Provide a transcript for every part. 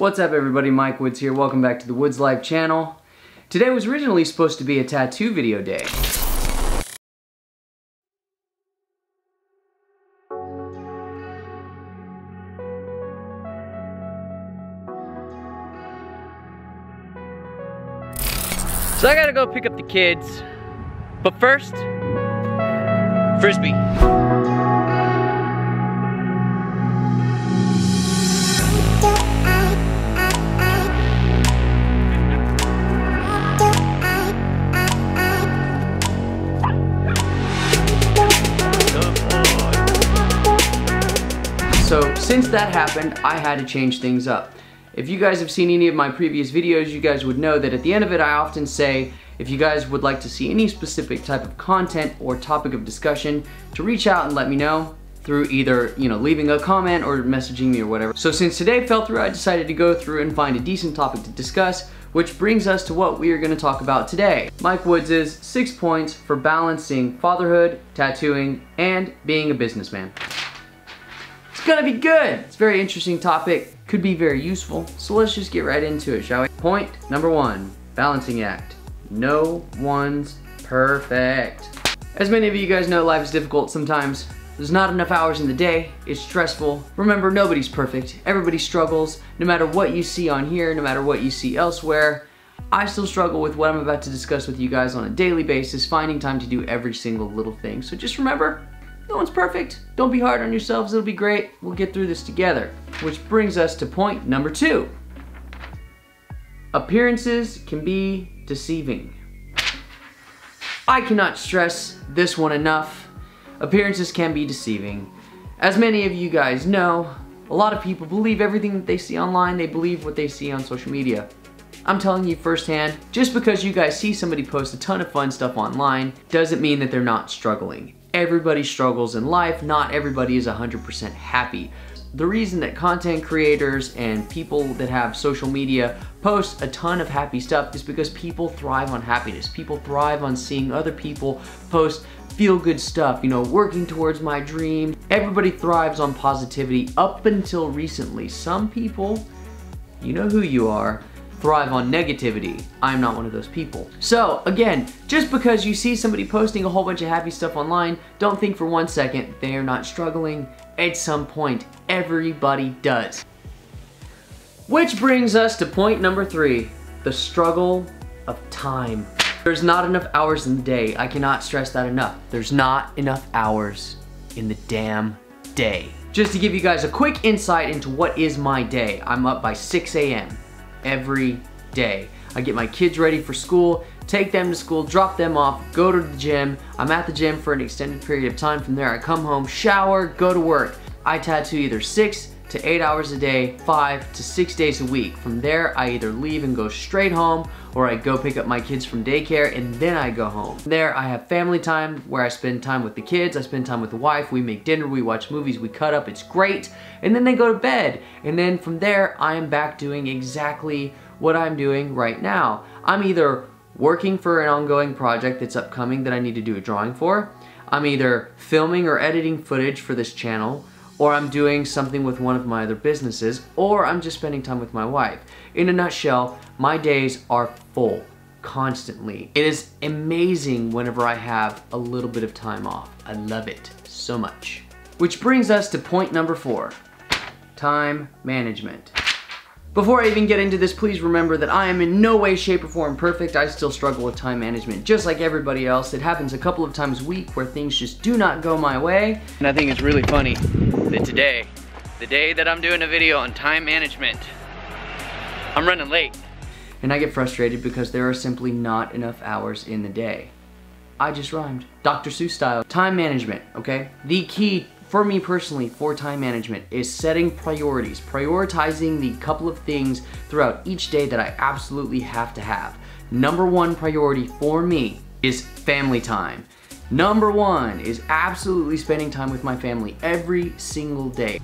What's up everybody, Mike Woods here. Welcome back to the Woods Life channel. Today was originally supposed to be a tattoo video day. So I gotta go pick up the kids. But first, Frisbee. So since that happened, I had to change things up. If you guys have seen any of my previous videos, you guys would know that at the end of it, I often say, if you guys would like to see any specific type of content or topic of discussion, to reach out and let me know through either, leaving a comment or messaging me or whatever. So since today fell through, I decided to go through and find a decent topic to discuss, which brings us to what we are gonna talk about today. Mike Woods' 6 points for balancing fatherhood, tattooing, and being a businessman. It's gonna be good. It's a very interesting topic, could be very useful. So let's just get right into it, shall we? Point number 1, balancing act. No one's perfect. As many of you guys know, life is difficult sometimes. There's not enough hours in the day, it's stressful. Remember, nobody's perfect. Everybody struggles. No matter what you see on here, no matter what you see elsewhere, I still struggle with what I'm about to discuss with you guys on a daily basis, finding time to do every single little thing. So just remember, no one's perfect. Don't be hard on yourselves, it'll be great. We'll get through this together. Which brings us to point number 2. Appearances can be deceiving. I cannot stress this one enough. Appearances can be deceiving. As many of you guys know, a lot of people believe everything that they see online, they believe what they see on social media. I'm telling you firsthand, just because you guys see somebody post a ton of fun stuff online, doesn't mean that they're not struggling. Everybody struggles in life, not everybody is 100% happy. The reason that content creators and people that have social media post a ton of happy stuff is because people thrive on happiness. People thrive on seeing other people post feel-good stuff, working towards my dream. Everybody thrives on positivity up until recently. Some people, you know who you are, thrive on negativity. I'm not one of those people. So again, just because you see somebody posting a whole bunch of happy stuff online, don't think for 1 second they are not struggling. At some point, everybody does. Which brings us to point number 3, the struggle of time. There's not enough hours in the day. I cannot stress that enough. There's not enough hours in the damn day. Just to give you guys a quick insight into what is my day, I'm up by 6 a.m. every day. I get my kids ready for school, take them to school, drop them off, go to the gym. I'm at the gym for an extended period of time. From there, I come home, shower, go to work. I tattoo either 6 to 8 hours a day, 5 to 6 days a week. From there, I either leave and go straight home, or I go pick up my kids from daycare and then I go home. There, I have family time where I spend time with the kids, I spend time with the wife, we make dinner, we watch movies, we cut up, it's great. And then they go to bed. And then from there, I am back doing exactly what I'm doing right now. I'm either working for an ongoing project that's upcoming that I need to do a drawing for, I'm either filming or editing footage for this channel, or I'm doing something with one of my other businesses, or I'm just spending time with my wife. In a nutshell, my days are full, constantly. It is amazing whenever I have a little bit of time off. I love it so much. Which brings us to point number 4, time management. Before I even get into this, please remember that I am in no way, shape, or form perfect. I still struggle with time management, just like everybody else. It happens a couple of times a week where things just do not go my way. And I think it's really funny that today, the day that I'm doing a video on time management, I'm running late. And I get frustrated because there are simply not enough hours in the day. I just rhymed. Dr. Seuss style. Time management, okay? The key for me personally for time management is setting priorities, prioritizing the couple of things throughout each day that I absolutely have to have. Number 1 priority for me is family time. Number 1 is absolutely spending time with my family every single day.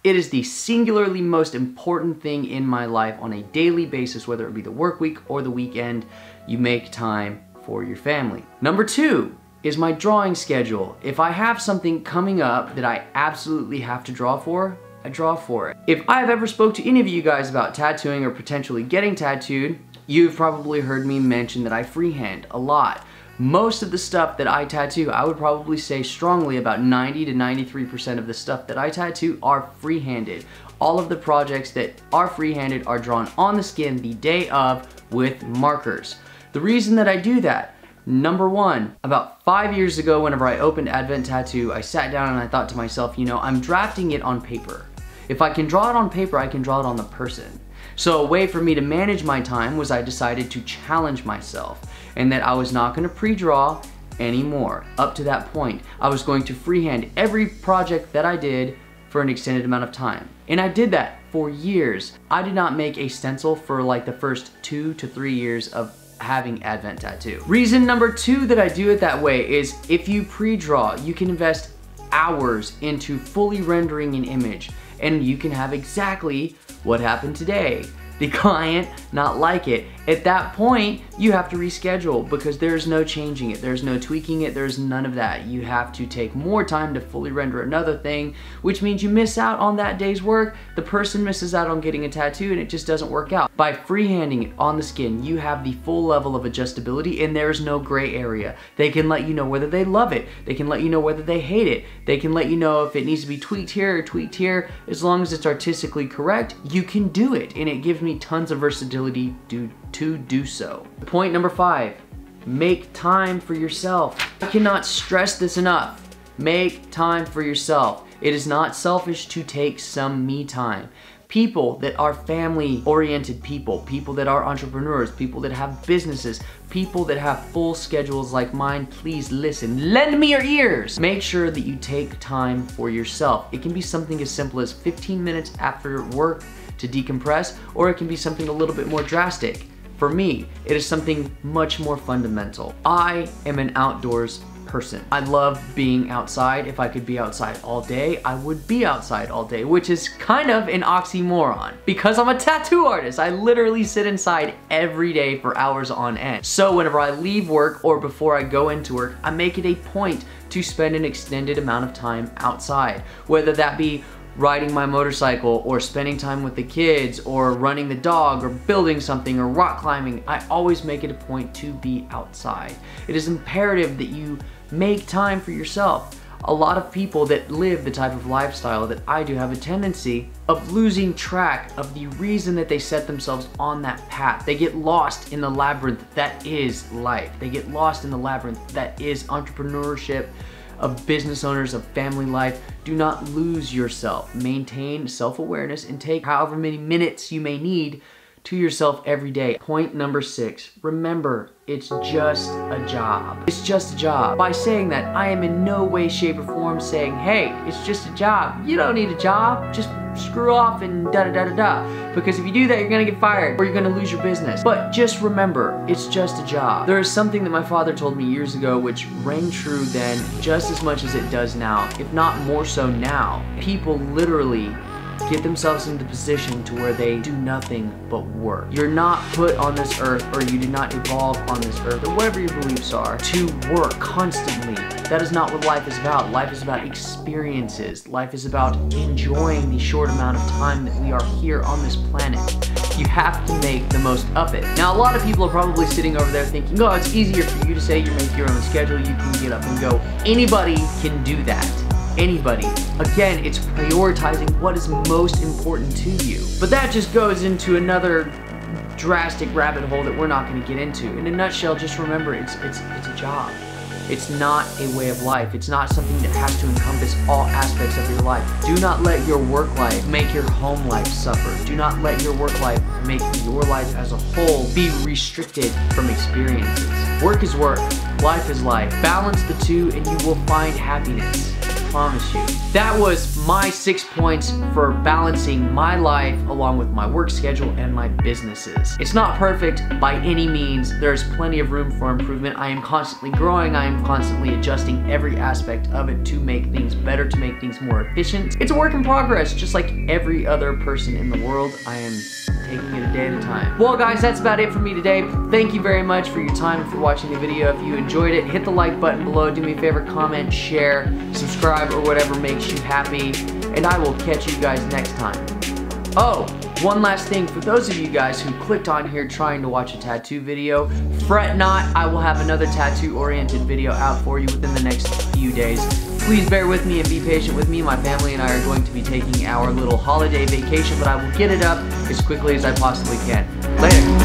It is the singularly most important thing in my life on a daily basis, whether it be the work week or the weekend. You make time for your family. Number 2 is my drawing schedule. If I have something coming up that I absolutely have to draw for, I draw for it. If I've ever spoke to any of you guys about tattooing or potentially getting tattooed, you've probably heard me mention that I freehand a lot. Most of the stuff that I tattoo, I would probably say strongly about 90 to 93% of the stuff that I tattoo are freehanded. All of the projects that are freehanded are drawn on the skin the day of with markers. The reason that I do that, number 1, about 5 years ago whenever I opened Advent Tattoo, I sat down and I thought to myself, you know, I'm drafting it on paper. If I can draw it on paper, I can draw it on the person. So a way for me to manage my time was I decided to challenge myself, and that I was not going to pre-draw anymore. Up to that point, I was going to freehand every project that I did for an extended amount of time. And I did that for years. I did not make a stencil for like the first 2 to 3 years of having Advent Tattoo. Reason number 2 that I do it that way is if you pre-draw, you can invest hours into fully rendering an image, and you can have exactly what happened today. The client not like it. At that point, you have to reschedule because there's no changing it, there's no tweaking it, there's none of that. You have to take more time to fully render another thing, which means you miss out on that day's work. The person misses out on getting a tattoo and it just doesn't work out. By freehanding it on the skin, you have the full level of adjustability and there's no gray area. They can let you know whether they love it. They can let you know whether they hate it. They can let you know if it needs to be tweaked here or tweaked here. As long as it's artistically correct, you can do it, and it gives me tons of versatility to do so. Point number 5, make time for yourself. I cannot stress this enough. Make time for yourself. It is not selfish to take some me time. People that are family-oriented people that are entrepreneurs, people that have businesses, people that have full schedules like mine, please listen. Lend me your ears. Make sure that you take time for yourself. It can be something as simple as 15 minutes after work to decompress, or it can be something a little bit more drastic. For me, it is something much more fundamental. I am an outdoors person. I love being outside. If I could be outside all day, I would be outside all day, which is kind of an oxymoron because I'm a tattoo artist. I literally sit inside every day for hours on end. So whenever I leave work or before I go into work, I make it a point to spend an extended amount of time outside, whether that be riding my motorcycle or spending time with the kids or running the dog or building something or rock climbing. I always make it a point to be outside. It is imperative that you make time for yourself. A lot of people that live the type of lifestyle that I do have a tendency of losing track of the reason that they set themselves on that path. They get lost in the labyrinth that is life. They get lost in the labyrinth that is entrepreneurship, of business owners, of family life. Do not lose yourself. Maintain self-awareness and take however many minutes you may need to yourself every day. Point number 6, remember, it's just a job. It's just a job. By saying that, I am in no way, shape, or form saying, hey, it's just a job. You don't need a job. Just screw off and da-da-da-da-da. Because if you do that, you're gonna get fired or you're gonna lose your business. But just remember, it's just a job. There is something that my father told me years ago which rang true then just as much as it does now, if not more so now. People literally get themselves into the position to where they do nothing but work. You're not put on this earth, or you did not evolve on this earth, or whatever your beliefs are, to work constantly. That is not what life is about. Life is about experiences. Life is about enjoying the short amount of time that we are here on this planet. You have to make the most of it. Now, a lot of people are probably sitting over there thinking, oh, it's easier for you to say you make your own schedule, you can get up and go. Anybody can do that. Anybody. Again, it's prioritizing what is most important to you. But that just goes into another drastic rabbit hole that we're not going to get into. In a nutshell, just remember, it's a job. It's not a way of life. It's not something that has to encompass all aspects of your life. Do not let your work life make your home life suffer. Do not let your work life make your life as a whole be restricted from experiences. Work is work. Life is life. Balance the two and you will find happiness. promise you. That was my 6 points for balancing my life along with my work schedule and my businesses. It's not perfect by any means. There's plenty of room for improvement. I am constantly growing. I am constantly adjusting every aspect of it to make things better, to make things more efficient. It's a work in progress, just like every other person in the world. I am taking it a day at a time. Well guys, that's about it for me today. Thank you very much for your time and for watching the video. If you enjoyed it, hit the like button below. Do me a favor, comment, share, subscribe, or whatever makes you happy. And I will catch you guys next time. Oh, one last thing. For those of you guys who clicked on here trying to watch a tattoo video, fret not. I will have another tattoo-oriented video out for you within the next few days. Please bear with me and be patient with me. My family and I are going to be taking our little holiday vacation, but I will get it up as quickly as I possibly can. Later.